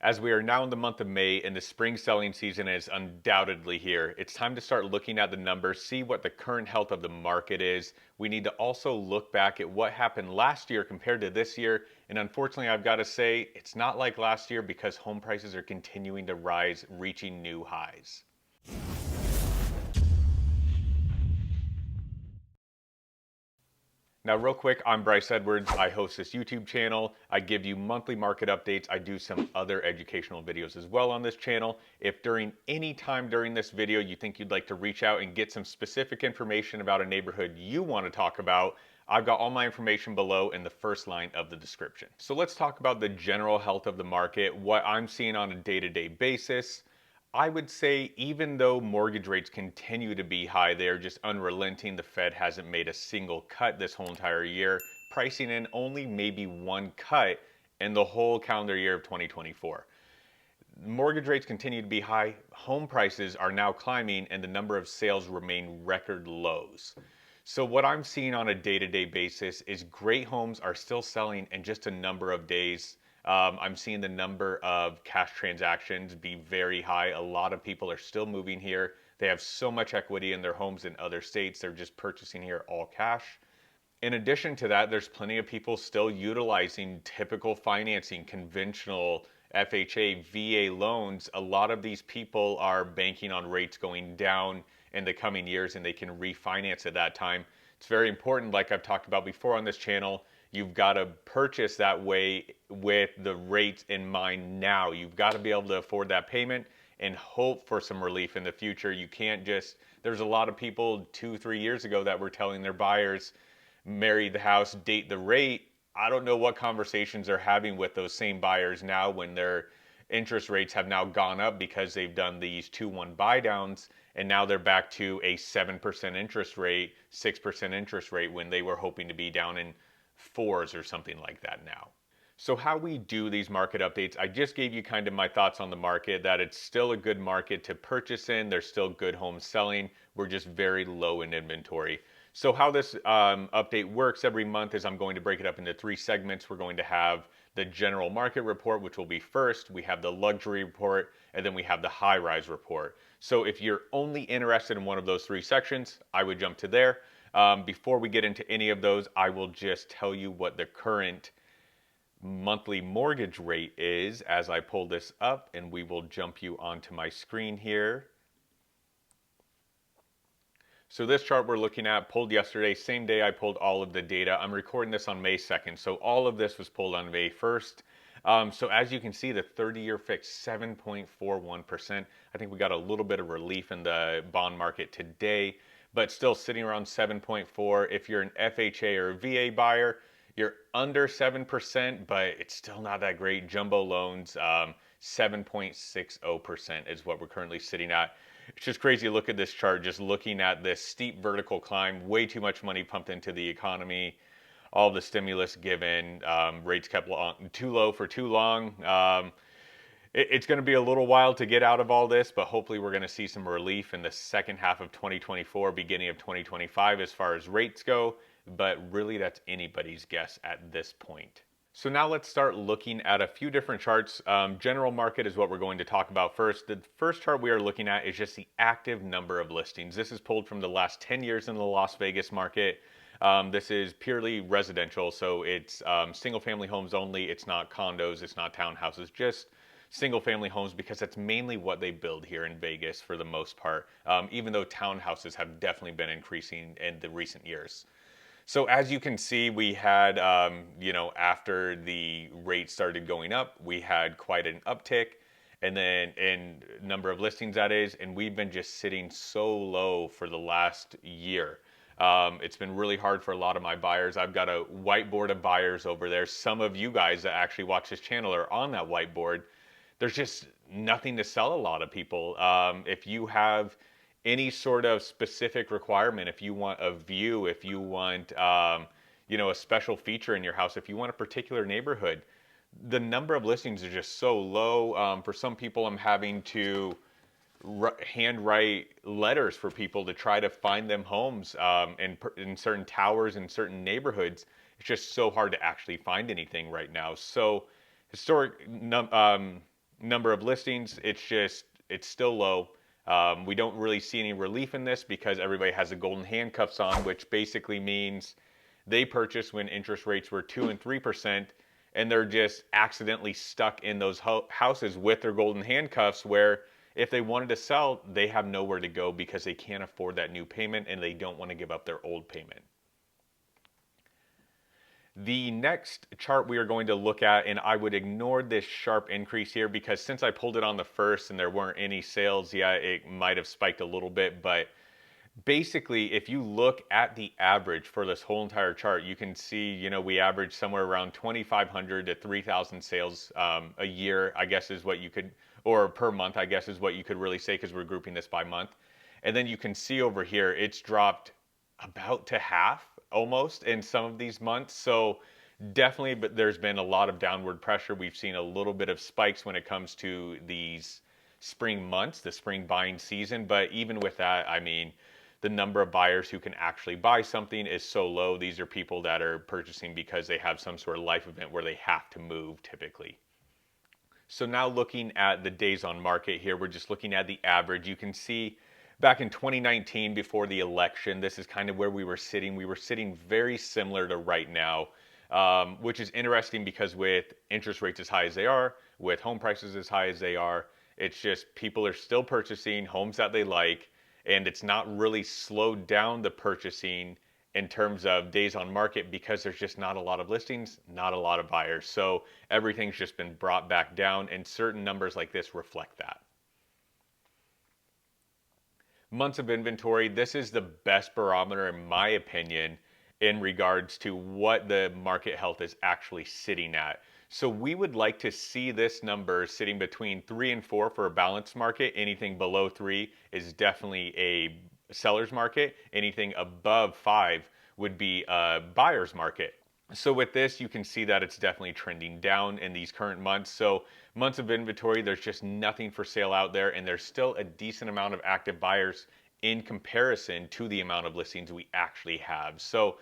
As we are now in the month of May and the spring selling season is undoubtedly here, it's time to start looking at the numbers, see what the current health of the market is. We need to also look back at what happened last year compared to this year. And unfortunately, I've got to say, it's not like last year because home prices are continuing to rise, reaching new highs. Now, real quick, I'm Bryce Edwards. I host this YouTube channel. I give you monthly market updates. I do some other educational videos as well on this channel. If during any time during this video you think you'd like to reach out and get some specific information about a neighborhood you want to talk about, I've got all my information below in the first line of the description. So let's talk about the general health of the market, what I'm seeing on a day-to-day basis. I would say even though mortgage rates continue to be high, they're just unrelenting. The Fed hasn't made a single cut this whole entire year, pricing in only maybe one cut in the whole calendar year of 2024. Mortgage rates continue to be high, home prices are now climbing, and the number of sales remain record lows. So what I'm seeing on a day-to-day basis is great homes are still selling in just a number of days. I'm seeing the number of cash transactions be very high. A lot of people are still moving here. They have so much equity in their homes in other states. They're just purchasing here all cash. In addition to that, there's plenty of people still utilizing typical financing, conventional FHA, VA loans. A lot of these people are banking on rates going down in the coming years and they can refinance at that time. It's very important, like I've talked about before on this channel, you've got to purchase that way with the rates in mind now. You've got to be able to afford that payment and hope for some relief in the future. You can't just, there's a lot of people 2-3 years ago that were telling their buyers, marry the house, date the rate. I don't know what conversations they're having with those same buyers now when their interest rates have now gone up because they've done these 2-1 buy downs, and now they're back to a 7% interest rate, 6% interest rate when they were hoping to be down in fours or something like that now. So how we do these market updates, I just gave you kind of my thoughts on the market, that it's still a good market to purchase in. There's still good homes selling. We're just very low in inventory. So how this update works every month is I'm going to break it up into 3 segments. We're going to have the general market report, which will be first. We have the luxury report, and then we have the high-rise report. So if you're only interested in one of those 3 sections, I would jump to there. Before we get into any of those, I will just tell you what the current monthly mortgage rate is as I pull this up, and we will jump you onto my screen here. So this chart we're looking at pulled yesterday, same day I pulled all of the data. I'm recording this on May 2nd, so all of this was pulled on May 1st. So as you can see, the 30-year fixed 7.41%. I think we got a little bit of relief in the bond market today, but still sitting around 7.4. If you're an FHA or a VA buyer, you're under 7%, but it's still not that great. Jumbo loans, 7.60% is what we're currently sitting at. It's just crazy to look at this chart, just looking at this steep vertical climb, way too much money pumped into the economy, all the stimulus given, rates kept too low for too long. It's going to be a little while to get out of all this, but hopefully we're going to see some relief in the second half of 2024, beginning of 2025 as far as rates go, but really that's anybody's guess at this point. So now let's start looking at a few different charts. General market is what we're going to talk about first. The first chart we are looking at is just the active number of listings. This is pulled from the last 10 years in the Las Vegas market. This is purely residential, so it's single family homes only. It's not condos, it's not townhouses, just single family homes, because that's mainly what they build here in Vegas for the most part, even though townhouses have definitely been increasing in the recent years. So as you can see, we had, after the rate started going up, we had quite an uptick, and then in number of listings that is, and we've been just sitting so low for the last year. It's been really hard for a lot of my buyers. I've got a whiteboard of buyers over there. Some of you guys that actually watch this channel are on that whiteboard. There's just nothing to sell a lot of people. If you have any sort of specific requirement, if you want a view, if you want, a special feature in your house, if you want a particular neighborhood, the number of listings are just so low. For some people, I'm having to handwrite letters for people to try to find them homes in certain towers in certain neighborhoods. It's just so hard to actually find anything right now. So historic number of listings, it's still low. We don't really see any relief in this because everybody has the golden handcuffs on, which basically means they purchased when interest rates were 2 and 3%, and they're just accidentally stuck in those houses with their golden handcuffs, where if they wanted to sell, they have nowhere to go because they can't afford that new payment and they don't want to give up their old payment. The next chart we are going to look at, and I would ignore this sharp increase here because since I pulled it on the first and there weren't any sales, yeah, it might have spiked a little bit, but basically, if you look at the average for this whole entire chart, you can see, we average somewhere around 2,500 to 3,000 sales a year, I guess is what you could, or per month, I guess is what you could really say because we're grouping this by month. And then you can see over here, it's dropped about to half almost in some of these months. So definitely, but there's been a lot of downward pressure. We've seen a little bit of spikes when it comes to these spring months, the spring buying season. But even with that, I mean, the number of buyers who can actually buy something is so low. These are people that are purchasing because they have some sort of life event where they have to move typically. So now looking at the days on market here, we're just looking at the average. You can see back in 2019 before the election, this is kind of where we were sitting. We were sitting very similar to right now, which is interesting because with interest rates as high as they are, with home prices as high as they are, it's just people are still purchasing homes that they like, and it's not really slowed down the purchasing in terms of days on market because there's just not a lot of listings, not a lot of buyers. So everything's just been brought back down, and certain numbers like this reflect that. Months of inventory, this is the best barometer in my opinion in regards to what the market health is actually sitting at. So we would like to see this number sitting between 3 and 4 for a balanced market. Anything below 3 is definitely a seller's market. Anything above 5 would be a buyer's market. So with this, you can see that it's definitely trending down in these current months. So months of inventory, there's just nothing for sale out there, and there's still a decent amount of active buyers in comparison to the amount of listings we actually have. So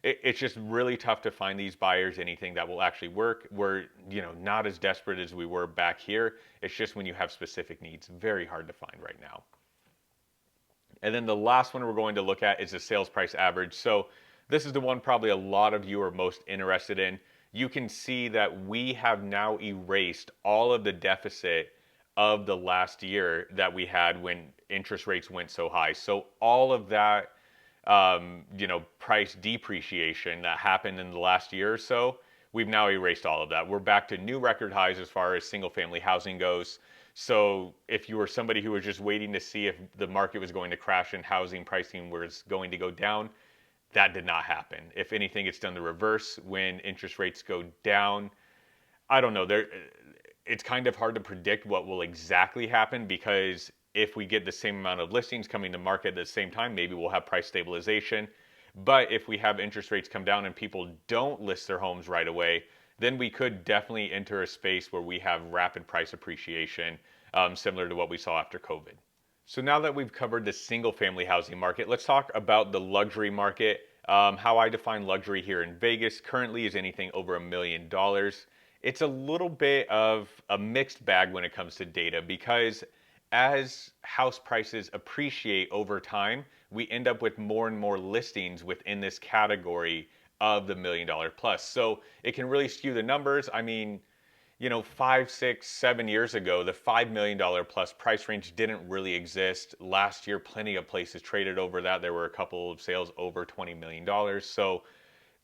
it's just really tough to find these buyers, anything that will actually work. We're not as desperate as we were back here. It's just when you have specific needs, very hard to find right now. And then the last one we're going to look at is the sales price average. So this is the one probably a lot of you are most interested in. You can see that we have now erased all of the deficit of the last year that we had when interest rates went so high. So all of that, price depreciation that happened in the last year or so, we've now erased all of that. We're back to new record highs as far as single family housing goes. So if you were somebody who was just waiting to see if the market was going to crash and housing pricing was going to go down, that did not happen. If anything, it's done the reverse. When interest rates go down, I don't know. It's kind of hard to predict what will exactly happen because if we get the same amount of listings coming to market at the same time, maybe we'll have price stabilization. But if we have interest rates come down and people don't list their homes right away, then we could definitely enter a space where we have rapid price appreciation, similar to what we saw after COVID. So now that we've covered the single family housing market, let's talk about the luxury market. How I define luxury here in Vegas currently is anything over $1 million. It's a little bit of a mixed bag when it comes to data because as house prices appreciate over time, we end up with more and more listings within this category of the $1 million plus. So it can really skew the numbers. I mean, 5, 6, 7 years ago, the $5 million plus price range didn't really exist. Last year, plenty of places traded over that. There were a couple of sales over $20 million. So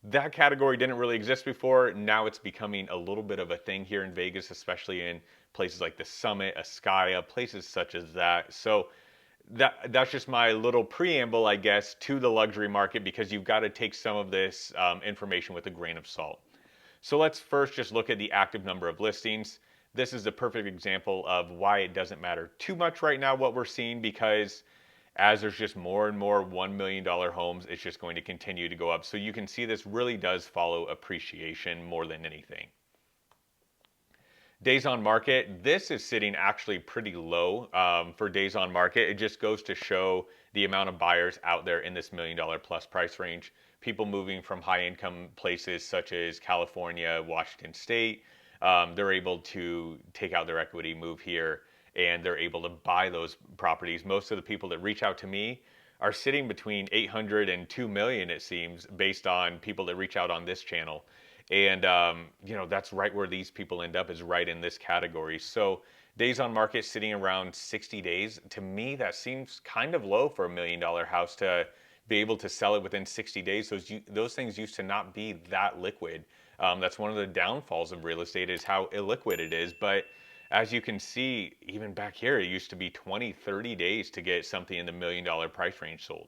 that category didn't really exist before. Now it's becoming a little bit of a thing here in Vegas, especially in places like the Summit, Ascaya, places such as that. So that's just my little preamble, I guess, to the luxury market because you've got to take some of this information with a grain of salt. So let's first just look at the active number of listings. This is a perfect example of why it doesn't matter too much right now what we're seeing because as there's just more and more $1 million homes, it's just going to continue to go up. So you can see this really does follow appreciation more than anything. Days on market, this is sitting actually pretty low for days on market. It just goes to show the amount of buyers out there in this $1 million plus price range. People moving from high income places such as California, Washington State, they're able to take out their equity, move here, and they're able to buy those properties. Most of the people that reach out to me are sitting between 800 and 2 million, it seems, based on people that reach out on this channel. And, that's right where these people end up, is right in this category. So days on market sitting around 60 days. To me, that seems kind of low for $1 million house to be able to sell it within 60 days. Those things used to not be that liquid. That's one of the downfalls of real estate, is how illiquid it is. But as you can see, even back here, it used to be 20, 30 days to get something in the $1 million price range sold.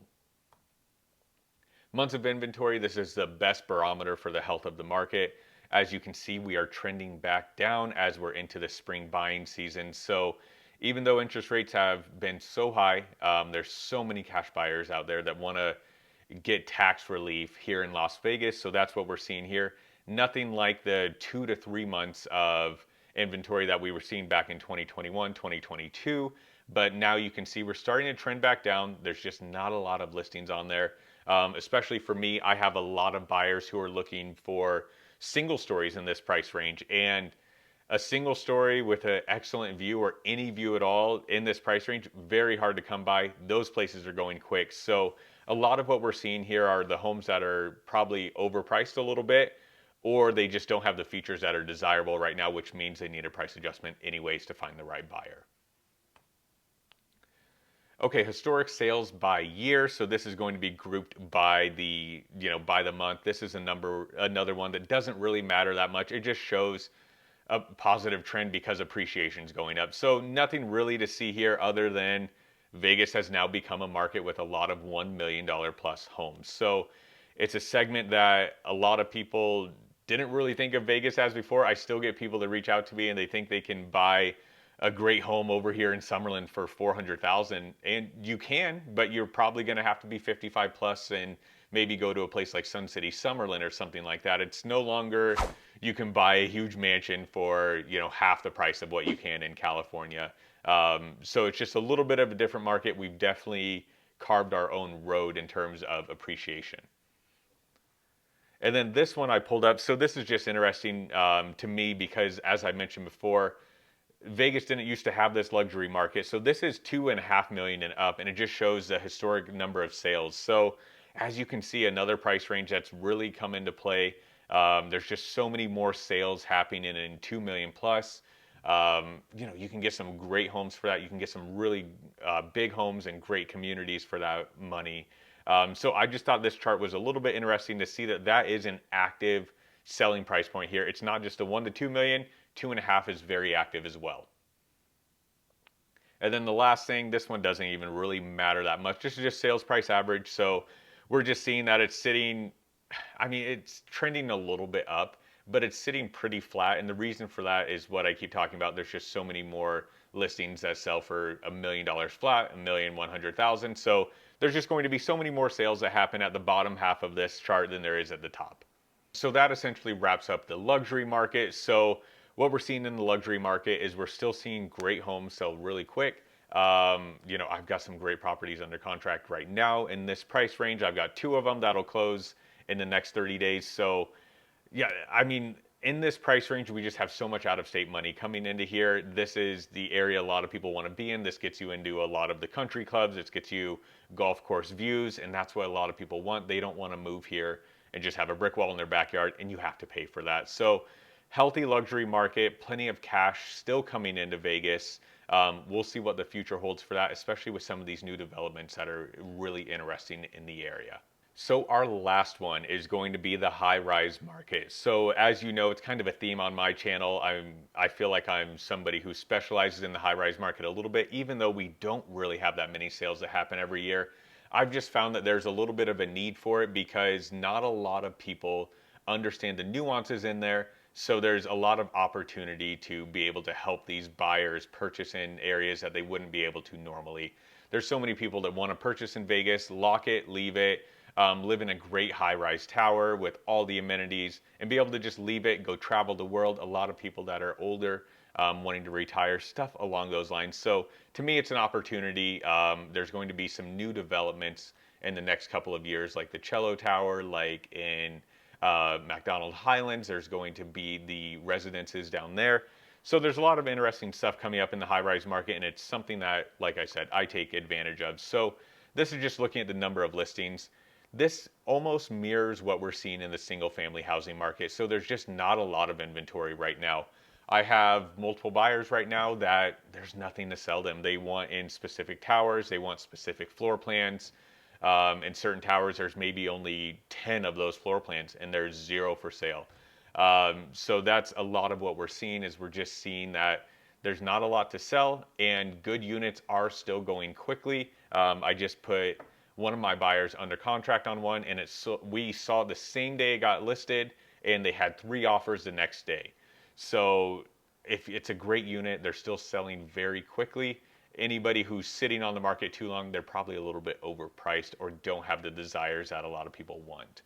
Months of inventory, this is the best barometer for the health of the market. As you can see, we are trending back down as we're into the spring buying season. So even though interest rates have been so high, there's so many cash buyers out there that want to get tax relief here in Las Vegas. So that's what we're seeing here. Nothing like the 2 to 3 months of inventory that we were seeing back in 2021, 2022. But now you can see we're starting to trend back down. There's just not a lot of listings on there. Especially for me, I have a lot of buyers who are looking for single stories in this price range. And a single story with an excellent view, or any view at all in this price range, very hard to come by. Those places are going quick. So a lot of what we're seeing here are the homes that are probably overpriced a little bit, or they just don't have the features that are desirable right now, which means they need a price adjustment anyways to find the right buyer. Okay, historic sales by year. So this is going to be grouped by the, by the month. This is another one that doesn't really matter that much. It just shows a positive trend because appreciation is going up. So nothing really to see here other than Vegas has now become a market with a lot of $1 million plus homes. So it's a segment that a lot of people didn't really think of Vegas as before. I still get people that reach out to me and they think they can buy a great home over here in Summerlin for $400,000, and you can, but you're probably going to have to be 55 plus and maybe go to a place like Sun City Summerlin or something like that. It's no longer you can buy a huge mansion for half the price of what you can in California. So it's just a little bit of a different market. We've definitely carved our own road in terms of appreciation. And then this one I pulled up. So this is just interesting to me because, as I mentioned before, Vegas didn't used to have this luxury market. So this is 2.5 million and up, and it just shows the historic number of sales. So as you can see, another price range that's really come into play. There's just so many more sales happening in 2 million plus. You can get some great homes for that. You can get some really big homes and great communities for that money. So I just thought this chart was a little bit interesting to see that is an active selling price point here. It's not just a 1 to 2 million. 2.5 is very active as well. And then the last thing, this one doesn't even really matter that much. This is just sales price average. So we're just seeing that it's sitting, it's trending a little bit up, but it's sitting pretty flat. And the reason for that is what I keep talking about. There's just so many more listings that sell for $1 million flat, $1,100,000. So there's just going to be so many more sales that happen at the bottom half of this chart than there is at the top. So that essentially wraps up the luxury market. So what we're seeing in the luxury market is we're still seeing great homes sell really quick. I've got some great properties under contract right now in this price range. I've got 2 of them that'll close in the next 30 days. So yeah, in this price range, we just have so much out-of-state money coming into here. This is the area a lot of people want to be in. This gets you into a lot of the country clubs. It gets you golf course views, and that's what a lot of people want. They don't want to move here and just have a brick wall in their backyard, and you have to pay for that. So healthy luxury market, plenty of cash still coming into Vegas. We'll see what the future holds for that, especially with some of these new developments that are really interesting in the area. So our last one is going to be the high-rise market. So as you know, it's kind of a theme on my channel. I feel like I'm somebody who specializes in the high-rise market a little bit, even though we don't really have that many sales that happen every year. I've just found that there's a little bit of a need for it because not a lot of people understand the nuances in there. So there's a lot of opportunity to be able to help these buyers purchase in areas that they wouldn't be able to normally. There's so many people that want to purchase in Vegas, lock it, leave it, live in a great high-rise tower with all the amenities, and be able to just leave it, go travel the world. A lot of people that are older, wanting to retire, stuff along those lines. So to me, it's an opportunity. There's going to be some new developments in the next couple of years, like the Cello Tower, like in McDonald Highlands. There's going to be the residences down there. So there's a lot of interesting stuff coming up in the high-rise market, and it's something that, like I said, I take advantage of. So this is just looking at the number of listings. This almost mirrors what we're seeing in the single-family housing market. So there's just not a lot of inventory right now. I have multiple buyers right now that there's nothing to sell them. They want in specific towers, they want specific floor plans. In certain towers, there's maybe only 10 of those floor plans, and there's 0 for sale. So that's a lot of what we're seeing is we're just seeing that there's not a lot to sell, and good units are still going quickly. I just put one of my buyers under contract on one, and we saw the same day it got listed, and they had 3 offers the next day. So if it's a great unit, they're still selling very quickly. Anybody who's sitting on the market too long, they're probably a little bit overpriced or don't have the desires that a lot of people want.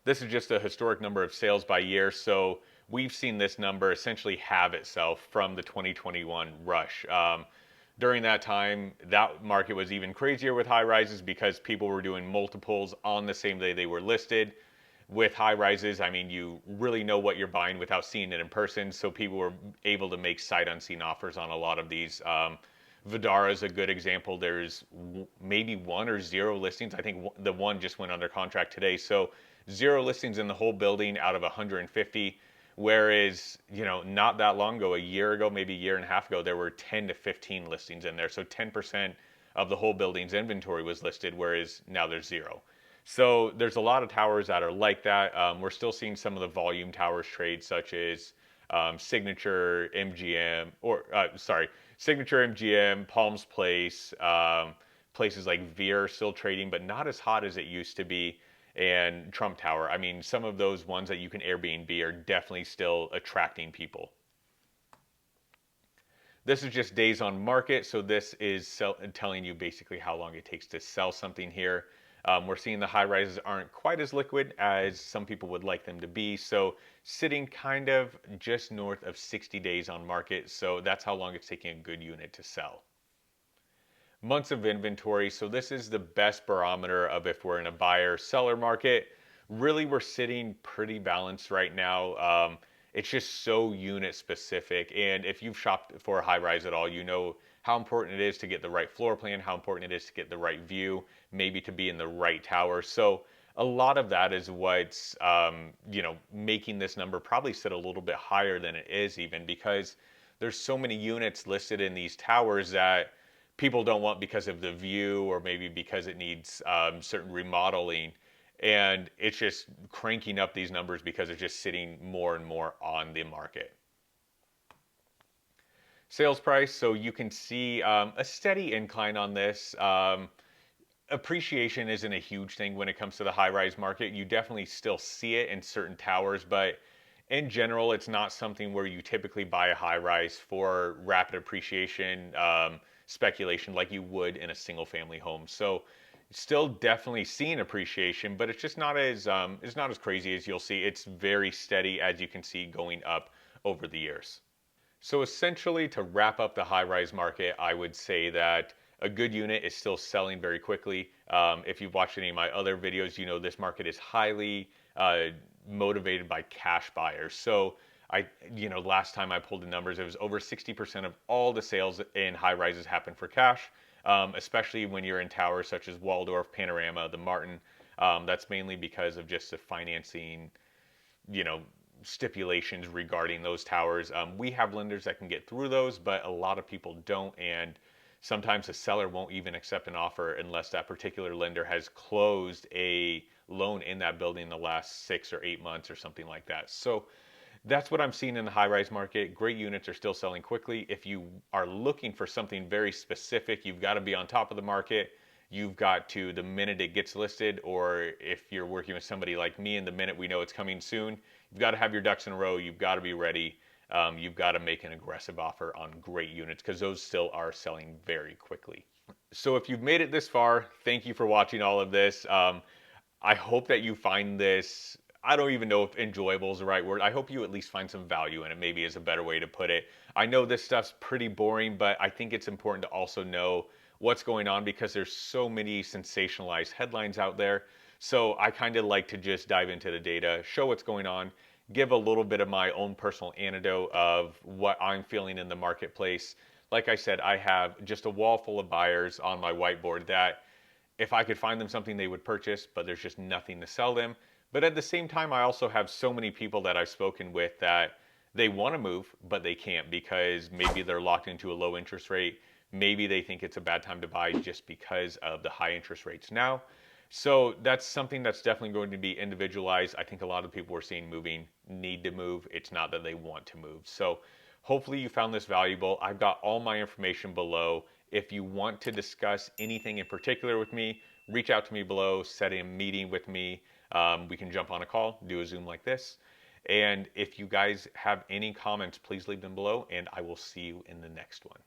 This is just a historic number of sales by year. So we've seen this number essentially halve itself from the 2021 rush. During that time, that market was even crazier with high rises because people were doing multiples on the same day they were listed. With high rises, I mean, you really know what you're buying without seeing it in person. So people were able to make sight unseen offers on a lot of these. Vidara is a good example. There's maybe 1 or 0 listings. I think the one just went under contract today. So 0 listings in the whole building out of 150. Whereas, not that long ago, a year ago, maybe a year and a half ago, there were 10 to 15 listings in there. So 10% of the whole building's inventory was listed, whereas now there's 0. So there's a lot of towers that are like that. We're still seeing some of the volume towers trade, such as Signature MGM, Signature MGM, Palms Place, places like Veer still trading, but not as hot as it used to be. And Trump Tower. I mean, some of those ones that you can Airbnb are definitely still attracting people. This is just days on market, so this is telling you basically how long it takes to sell something here. We're seeing the high rises aren't quite as liquid as some people would like them to be, so sitting kind of just north of 60 days on market, so that's how long it's taking a good unit to sell. Months of inventory, so this is the best barometer of if we're in a buyer-seller market. Really, we're sitting pretty balanced right now. It's just so unit specific, and if you've shopped for a high rise at all, you know how important it is to get the right floor plan, how important it is to get the right view, maybe to be in the right tower. So a lot of that is what's making this number probably sit a little bit higher than it is, even because there's so many units listed in these towers that people don't want because of the view or maybe because it needs certain remodeling. And it's just cranking up these numbers because it's just sitting more and more on the market. Sales price, so you can see a steady incline on this. Appreciation isn't a huge thing when it comes to the high-rise market. You definitely still see it in certain towers, but in general, it's not something where you typically buy a high-rise for rapid appreciation, speculation like you would in a single-family home. So still definitely seeing appreciation, but it's just not as crazy as you'll see. It's very steady, as you can see, going up over the years. So essentially, to wrap up the high-rise market, I would say that a good unit is still selling very quickly. If you've watched any of my other videos, you know this market is highly motivated by cash buyers. So last time I pulled the numbers, it was over 60% of all the sales in high rises happen for cash, especially when you're in towers such as Waldorf, Panorama, the Martin. That's mainly because of just the financing, stipulations regarding those towers. We have lenders that can get through those, but a lot of people don't, and sometimes the seller won't even accept an offer unless that particular lender has closed a loan in that building in the last 6 or 8 months or something like that. So that's what I'm seeing in the high-rise market. Great units are still selling quickly. If you are looking for something very specific, you've got to be on top of the market. You've got to, the minute it gets listed, or if you're working with somebody like me and the minute we know it's coming soon, you've got to have your ducks in a row. You've got to be ready. You've got to make an aggressive offer on great units because those still are selling very quickly. So if you've made it this far, thank you for watching all of this. I hope that you find this, I don't even know if enjoyable is the right word. I hope you at least find some value in it, maybe is a better way to put it. I know this stuff's pretty boring, but I think it's important to also know what's going on because there's so many sensationalized headlines out there. So I kind of like to just dive into the data, show what's going on, give a little bit of my own personal anecdote of what I'm feeling in the marketplace. Like I said, I have just a wall full of buyers on my whiteboard that if I could find them something they would purchase, but there's just nothing to sell them. But at the same time, I also have so many people that I've spoken with that they want to move, but they can't because maybe they're locked into a low interest rate. Maybe they think it's a bad time to buy just because of the high interest rates now. So that's something that's definitely going to be individualized. I think a lot of people we're seeing moving need to move. It's not that they want to move. So hopefully you found this valuable. I've got all my information below. If you want to discuss anything in particular with me, reach out to me below, set a meeting with me. We can jump on a call, do a Zoom like this. And if you guys have any comments, please leave them below, and I will see you in the next one.